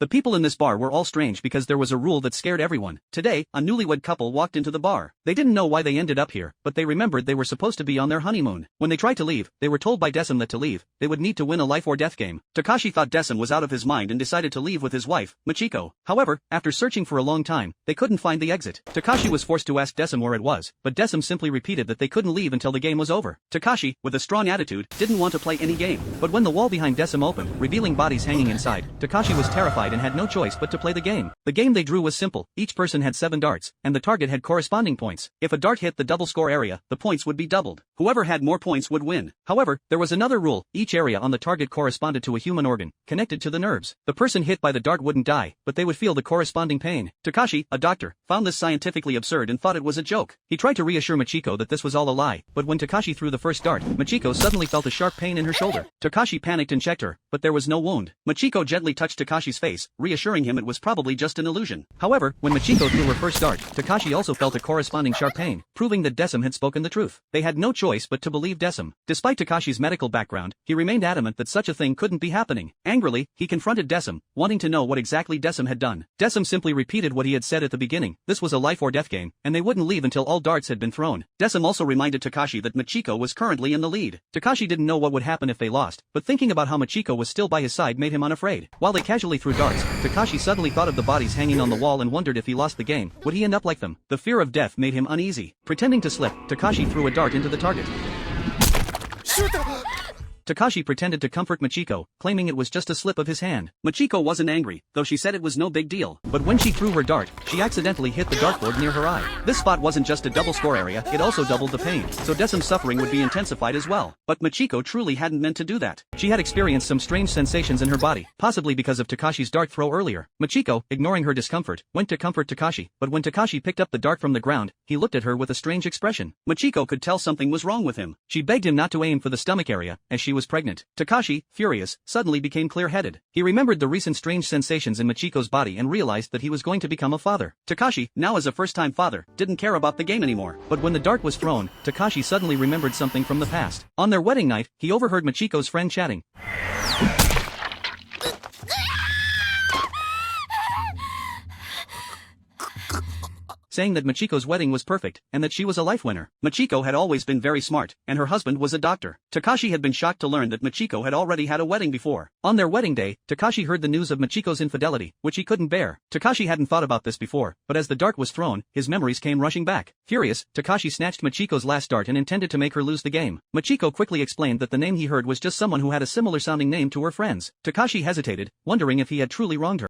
The people in this bar were all strange because there was a rule that scared everyone. Today, a newlywed couple walked into the bar. They didn't know why they ended up here, but they remembered they were supposed to be on their honeymoon. When they tried to leave, they were told by Decim that to leave, they would need to win a life or death game. Takashi thought Decim was out of his mind and decided to leave with his wife, Michiko. However, after searching for a long time, they couldn't find the exit. Takashi was forced to ask Decim where it was, but Decim simply repeated that they couldn't leave until the game was over. Takashi, with a strong attitude, didn't want to play any game. But when the wall behind Decim opened, revealing bodies hanging inside, Takashi was terrified and had no choice but to play the game. The game they drew was simple. Each person had 7 darts, and the target had corresponding points. If a dart hit the double score area, the points would be doubled. Whoever had more points would win. However, there was another rule. Each area on the target corresponded to a human organ, connected to the nerves. The person hit by the dart wouldn't die, but they would feel the corresponding pain. Takashi, a doctor, found this scientifically absurd and thought it was a joke. He tried to reassure Michiko that this was all a lie, but when Takashi threw the first dart, Michiko suddenly felt a sharp pain in her shoulder. Takashi panicked and checked her, but there was no wound. Michiko gently touched Takashi's face, reassuring him it was probably just an illusion. However, when Michiko threw her first dart, Takashi also felt a corresponding sharp pain, proving that Decim had spoken the truth. They had no choice but to believe Decim. Despite Takashi's medical background, he remained adamant that such a thing couldn't be happening. Angrily, he confronted Decim, wanting to know what exactly Decim had done. Decim simply repeated what he had said at the beginning. This was a life or death game, and they wouldn't leave until all darts had been thrown. Decim also reminded Takashi that Michiko was currently in the lead. Takashi didn't know what would happen if they lost, but thinking about how Michiko was still by his side made him unafraid. While they casually threw darts, Takashi suddenly thought of the bodies hanging on the wall and wondered if he lost the game, would he end up like them? The fear of death made him uneasy. Pretending to slip, Takashi threw a dart into the target. Takashi pretended to comfort Michiko, claiming it was just a slip of his hand. Michiko wasn't angry, though she said it was no big deal. But when she threw her dart, she accidentally hit the dartboard near her eye. This spot wasn't just a double score area, it also doubled the pain, so Decim's suffering would be intensified as well. But Michiko truly hadn't meant to do that. She had experienced some strange sensations in her body, possibly because of Takashi's dart throw earlier. Michiko, ignoring her discomfort, went to comfort Takashi, but when Takashi picked up the dart from the ground, he looked at her with a strange expression. Michiko could tell something was wrong with him. She begged him not to aim for the stomach area, as she was pregnant. Takashi, furious, suddenly became clear-headed. He remembered the recent strange sensations in Michiko's body and realized that he was going to become a father. Takashi, now as a first-time father, didn't care about the game anymore. But when the dart was thrown, Takashi suddenly remembered something from the past. On their wedding night, he overheard Michiko's friend chatting, saying that Michiko's wedding was perfect, and that she was a life winner. Michiko had always been very smart, and her husband was a doctor. Takashi had been shocked to learn that Michiko had already had a wedding before. On their wedding day, Takashi heard the news of Michiko's infidelity, which he couldn't bear. Takashi hadn't thought about this before, but as the dart was thrown, his memories came rushing back. Furious, Takashi snatched Michiko's last dart and intended to make her lose the game. Michiko quickly explained that the name he heard was just someone who had a similar sounding name to her friends. Takashi hesitated, wondering if he had truly wronged her.